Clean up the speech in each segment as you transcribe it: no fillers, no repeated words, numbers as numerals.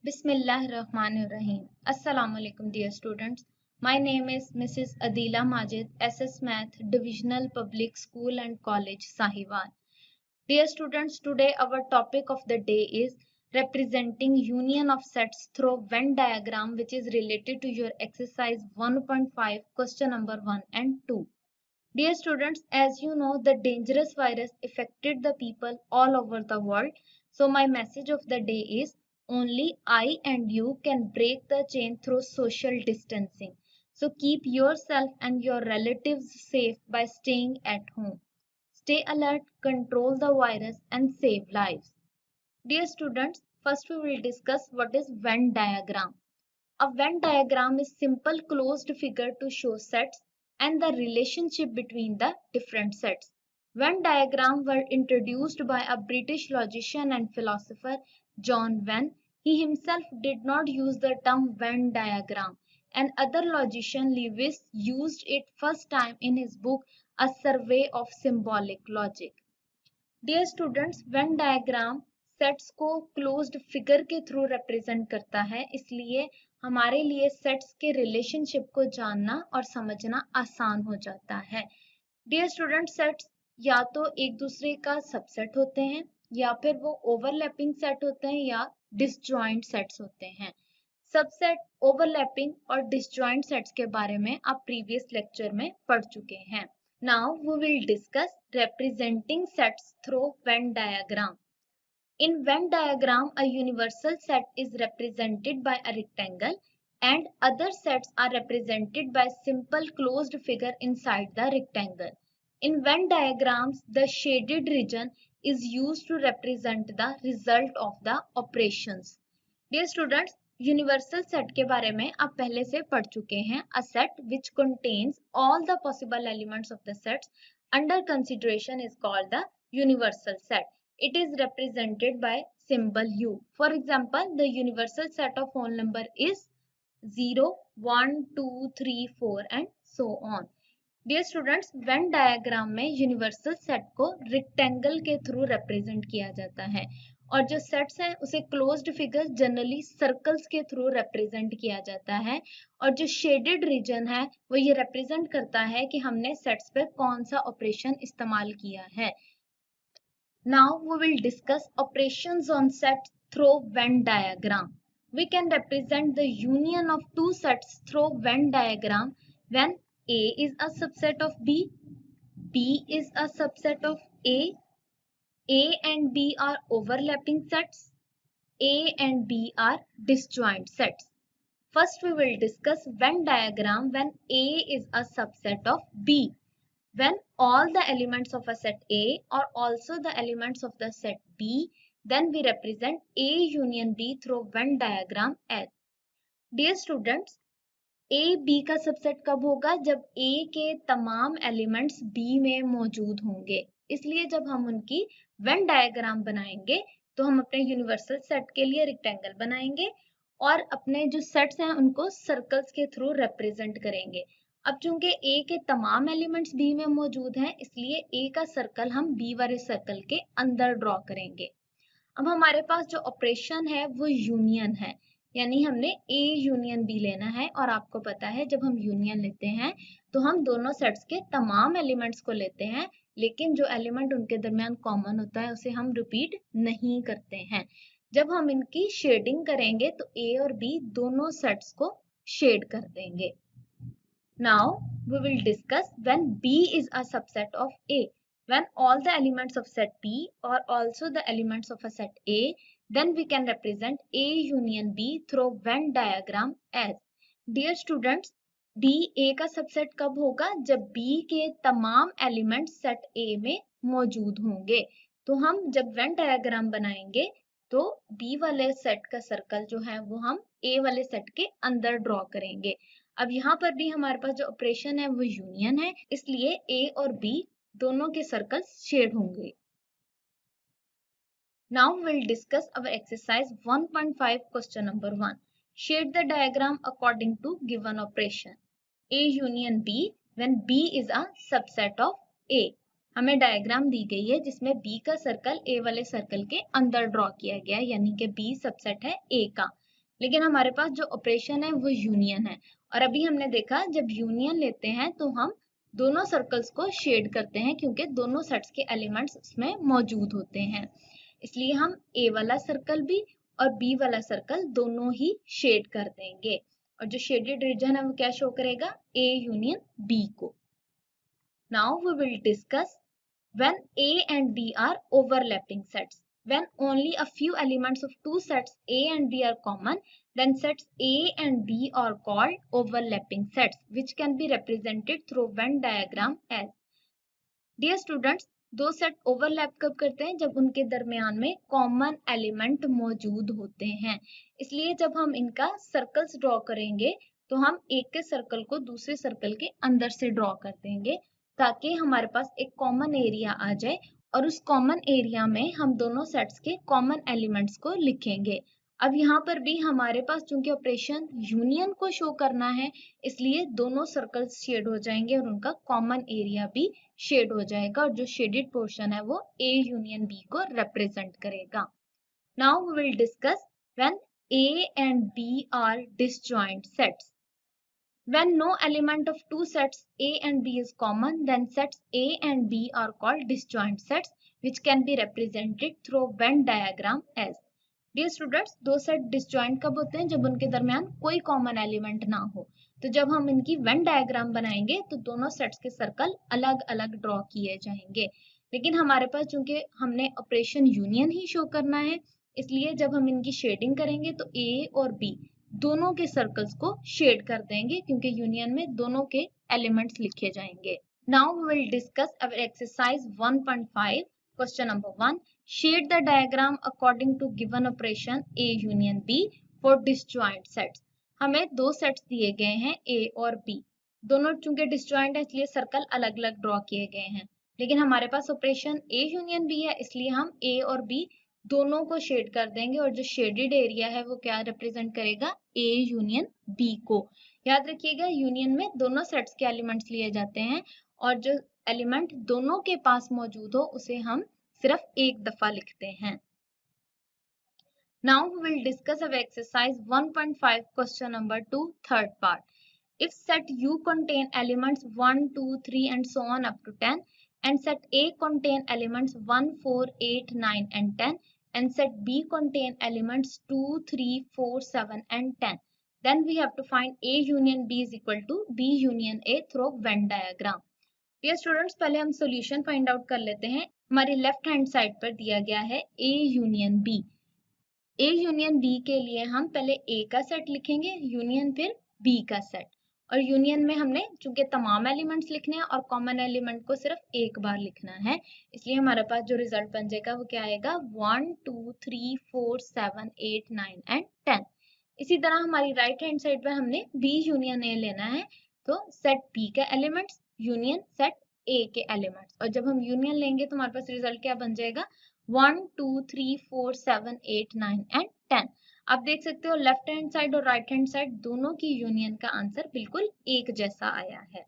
Bismillahirrahmanirrahim. Assalamu alaikum dear students. My name is Mrs. Adila Majid, SS Math, Divisional Public School and College, Sahiwal. Dear students, today our topic of the day is representing union of sets through Venn diagram, which is related to your exercise 1.5 question number 1 and 2. Dear students, as you know, the dangerous virus affected the people all over the world. So my message of the day is only I and you can break the chain through social distancing. So keep yourself and your relatives safe by staying at home. Stay alert, control the virus and save lives. Dear students, first we will discuss what is Venn diagram. A Venn diagram is simple closed figure to show sets and the relationship between the different sets. Venn diagrams were introduced by a British logician and philosopher John Venn. He himself did not use the term Venn diagram. And other logician Lewis used it first time in his book A Survey of Symbolic Logic. Dear students Venn diagram sets को closed figure के through represent करता है, इसलिए हमारे लिए sets के relationship को जानना और समझना आसान हो जाता है. डियर स्टूडेंट, सेट्स या तो एक दूसरे का सबसेट होते हैं या फिर वो ओवरलैपिंग सेट होते हैं या डिसजॉइंट सेट्स होते हैं. सबसेट, ओवरलैपिंग और डिसजॉइंट सेट्स के बारे में आप प्रीवियस लेक्चर में पढ़ चुके हैं. Now we will discuss representing sets through Venn diagram. In Venn diagram, a universal set is represented by a rectangle and other sets are represented by simple closed figure inside the rectangle. In Venn diagrams, the shaded region is used to represent the result of the operations. Dear students, universal set के बारे में आप पहले से पढ़ चुके हैं. A set which contains all the possible elements of the sets under consideration is called the universal set. It is represented by symbol U. For example, the universal set of whole number is 0, 1, 2, 3, 4 and so on. Dear students, Venn diagram में universal set को rectangle के through represent किया जाता है और जो sets हैं उसे क्लोज्ड फिगर जनरली सर्कल्स के थ्रू रिप्रेजेंट किया जाता है और जो शेडेड रीजन है वो ये रिप्रेजेंट करता है कि हमने सेट्स पे कौन सा ऑपरेशन इस्तेमाल किया है. Now we will discuss operations on set through Venn diagram. We can represent the union of two sets through Venn diagram when A is a subset of B, B is a subset of A and B are overlapping sets, A and B are disjoint sets. First we will discuss Venn diagram when A is a subset of B. When all the elements of a set A are also the elements of the set B, then we represent A union B through Venn diagram as. Dear students, A B का subset कब होगा? जब ए के तमाम elements B में मौजूद होंगे. इसलिए जब हम उनकी वेन डायग्राम बनाएंगे तो हम अपने यूनिवर्सल सेट के लिए रेक्टेंगल बनाएंगे और अपने जो सेट्स हैं उनको सर्कल्स के थ्रू रिप्रेजेंट करेंगे. अब चूंकि ए के तमाम एलिमेंट्स बी में मौजूद हैं, इसलिए ए का सर्कल हम बी वाले सर्कल के अंदर ड्रॉ करेंगे. अब हमारे पास जो ऑपरेशन है वो यूनियन है, यानी हमने A यूनियन B लेना है और आपको पता है जब हम यूनियन लेते हैं तो हम दोनों सेट्स के तमाम एलिमेंट्स को लेते हैं, लेकिन जो एलिमेंट उनके दरमियान कॉमन होता है उसे हम रिपीट नहीं करते हैं. जब हम इनकी शेडिंग करेंगे तो A और B दोनों सेट्स को शेड कर देंगे. Now we will discuss when B is a subset of A. When all the elements of set B are also the elements of a set A, then we can represent A union B through Venn diagram as. Dear students, B A का subset कब होगा? जब B के तमाम elements set A में मौजूद होंगे. तो हम जब वेन डायग्राम बनाएंगे तो B वाले सेट का सर्कल जो है वो हम A वाले सेट के अंदर ड्रॉ करेंगे. अब यहाँ पर भी हमारे पास जो ऑपरेशन है वो यूनियन है, इसलिए A और B दोनों के सर्कल्स शेड होंगे. Now we'll discuss our exercise 1.5 question number 1. Shade the diagram according to given operation. A union B when B is a subset of A. हमें डायग्राम दी गई है जिसमें B का सर्कल A वाले circle के अंदर draw किया गया है, यानी कि B सबसेट है A का. लेकिन हमारे पास जो ऑपरेशन है वो यूनियन है। और अभी हमने देखा जब यूनियन लेते हैं तो हम दोनों सर्कल्स को शेड करते हैं क्योंकि दोनों सेट्स के एलिमेंट्स उसमें मौजूद होते हैं। इसलिए हम ए वाला सर्कल भी और बी वाला सर्कल दोनों ही शेड कर देंगे। और जो शेडेड रीजन है वो क्या शो करेगा, ए यूनियन बी को। Now we will discuss when A and B are overlapping sets. When only a few elements of two sets A and B are common, then sets A and B are called overlapping sets, which can be represented through Venn diagram as. Dear students, दो set overlap कब करते हैं, जब उनके दरमियान में common element मौजूद होते हैं। इसलिए जब हम इनका सर्कल्स ड्रॉ करेंगे तो हम एक के सर्कल को दूसरे सर्कल के अंदर से ड्रॉ कर देंगे ताकि हमारे पास एक कॉमन एरिया आ जाए और उस कॉमन एरिया में हम दोनों सेट्स के कॉमन एलिमेंट्स को लिखेंगे। अब यहाँ पर भी हमारे पास चूंकि ऑपरेशन यूनियन को शो करना है, इसलिए दोनों सर्कल्स शेड हो जाएंगे और उनका कॉमन एरिया भी शेड हो जाएगा और जो शेडेड पोर्शन है वो A यूनियन B को रिप्रेजेंट करेगा। Now we will discuss when A and B are disjoint sets. When no element of two sets A and B is common, then sets A and B are called disjoint sets, which can be represented through Venn diagram as. Dear students, दो set disjoint कब होते हैं, जब उनके दरमियान कोई common element ना हो। तो जब हम इनकी वेन डायग्राम बनाएंगे तो दोनों सेट्स के सर्कल अलग अलग ड्रॉ किए जाएंगे। लेकिन हमारे पास चूंकि हमने ऑपरेशन यूनियन ही शो करना है, इसलिए जब हम इनकी शेडिंग करेंगे तो A और B दोनों के सर्कल्स को शेड कर देंगे क्योंकि यूनियन में दोनों के एलिमेंट्स लिखे जाएंगे। Now we will discuss our exercise 1.5 question number 1। Shade the diagram according to given operation A union B for disjoint sets. हमें दो सेट्स दिए गए हैं A और B, दोनों चूंकि डिसजॉइंट है इसलिए सर्कल अलग अलग ड्रॉ किए गए हैं। लेकिन हमारे पास ऑपरेशन A यूनियन B है, इसलिए हम A और B दोनों को शेड कर देंगे और जो शेडेड एरिया है वो क्या रिप्रेजेंट करेगा, A यूनियन B को। याद रखिएगा यूनियन में दोनों सेट्स के एलिमेंट्स लिए जाते हैं और जो एलिमेंट दोनों के पास मौजूद हो उसे हम सिर्फ एक दफा लिखते हैं। Now we will discuss our exercise 1.5 question number 2 third part. If set U contain elements 1, 2, 3 and so on up to 10 and set A contain elements 1, 4, 8, 9 and 10 and set B contain elements 2, 3, 4, 7 and 10, then we have to find A union B is equal to B union A through Venn diagram. Dear students, पहले हम solution find out कर लेते हैं। हमारी left hand side पर दिया गया है A union B। A union B के लिए हम पहले A का सेट लिखेंगे, यूनियन फिर B का सेट। और यूनियन में हमने चूंकि तमाम एलिमेंट्स लिखने हैं और कॉमन एलिमेंट को सिर्फ एक बार लिखना है, इसलिए हमारे पास जो रिजल्ट बन जाएगा वो क्या आएगा, 1, 2, 3, 4, 7, 8, 9 एंड 10। इसी तरह हमारी राइट हैंड साइड पर हमने B यूनियन A लेना है, तो सेट B के एलिमेंट्स यूनियन सेट A के एलिमेंट्स। और जब हम यूनियन लेंगे तो हमारे पास रिजल्ट क्या बन जाएगा, 1, 2, 3, 4, 7, 8, 9 एंड 10। आप देख सकते हो लेफ्ट हैंड साइड और राइट हैंड साइड दोनों की यूनियन का आंसर बिल्कुल एक जैसा आया है।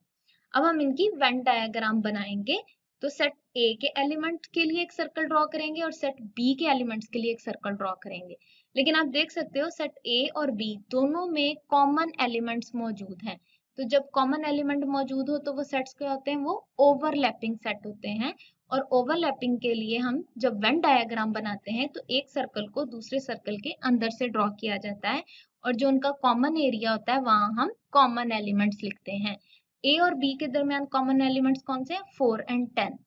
अब हम इनकी वेन डायग्राम बनाएंगे। तो सेट A के एलिमेंट के लिए एक सर्कल ड्रॉ करेंगे और सेट B के एलिमेंट्स के लिए एक सर्कल ड्रॉ करेंगे। लेकिन आप देख सकते हो सेट A और B दोनों में कॉमन एलिमेंट्स मौजूद हैं। तो जब कॉमन एलिमेंट मौजूद हो तो वो सेट्स क्या होते हैं, वो ओवरलैपिंग सेट होते हैं। और ओवरलैपिंग के लिए हम जब वेन डायग्राम बनाते हैं तो एक सर्कल को दूसरे सर्कल के अंदर से ड्रॉ किया जाता है और जो उनका कॉमन एरिया होता है वहां हम कॉमन एलिमेंट्स लिखते हैं। A और B के दरमियान कॉमन एलिमेंट्स कौन से हैं, 4 एंड 10,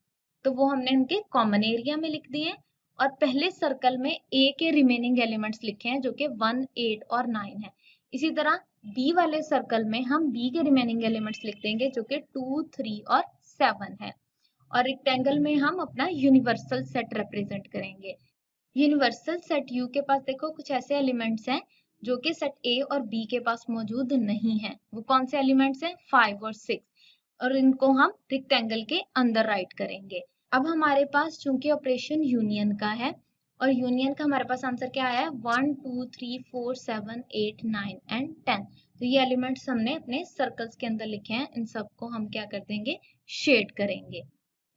तो वो हमने उनके कॉमन एरिया में लिख दिए। और पहले सर्कल में A के रिमेनिंग एलिमेंट्स लिखे हैं जो कि 1, 8 और 9 है। इसी तरह B वाले सर्कल में हम B के रिमेनिंग एलिमेंट्स लिख देंगे जो कि 2, 3 और 7 है। और रेक्टेंगल में हम अपना यूनिवर्सल सेट रिप्रेजेंट करेंगे। यूनिवर्सल सेट यू के पास देखो कुछ ऐसे एलिमेंट्स हैं जो कि सेट ए और बी के पास मौजूद नहीं है। वो कौन से एलिमेंट्स हैं, 5 और 6, और इनको हम रेक्टेंगल के अंदर राइट करेंगे। अब हमारे पास चूंकि ऑपरेशन यूनियन का है और यूनियन का हमारे पास आंसर क्या आया है, 1, 2, 3, 4, 7, 8, 9 एंड 10। तो ये एलिमेंट्स हमने अपने सर्कल्स के अंदर लिखे हैं, इन सबको हम क्या कर देंगे, शेड करेंगे।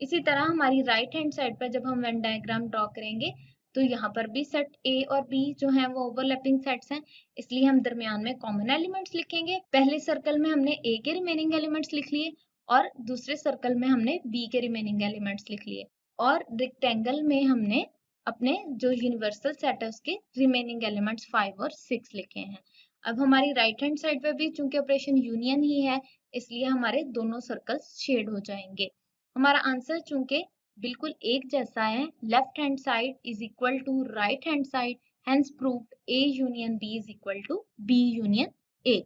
इसी तरह हमारी राइट हैंड साइड पर जब हम वेन डायग्राम ड्रॉ करेंगे तो यहाँ पर भी सेट ए और बी जो है वो ओवरलैपिंग सेट्स हैं, इसलिए हम दरमियान में कॉमन एलिमेंट्स लिखेंगे। पहले सर्कल में हमने ए के रिमेनिंग एलिमेंट्स लिख लिए और दूसरे सर्कल में हमने बी के रिमेनिंग एलिमेंट्स लिख लिए, और रेक्टेंगल में हमने अपने जो यूनिवर्सल सेट है उसके रिमेनिंग एलिमेंट्स 5 और 6 लिखे हैं। अब हमारी राइट हैंड साइड पे भी चूंकि ऑपरेशन यूनियन ही है, इसलिए हमारे दोनों सर्कल्स शेड हो जाएंगे। हमारा आंसर चूंकि बिल्कुल एक जैसा है, left hand side is equal to right hand side, hence proved A union B is equal to B union A.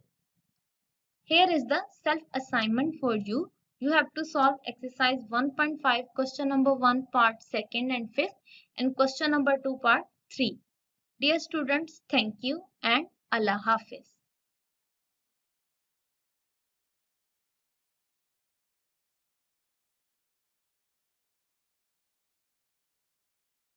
Here is the self assignment for you. You have to solve exercise 1.5 question number 1 part 2nd and 5th and question number 2 part 3. Dear students, thank you and Allah Hafiz.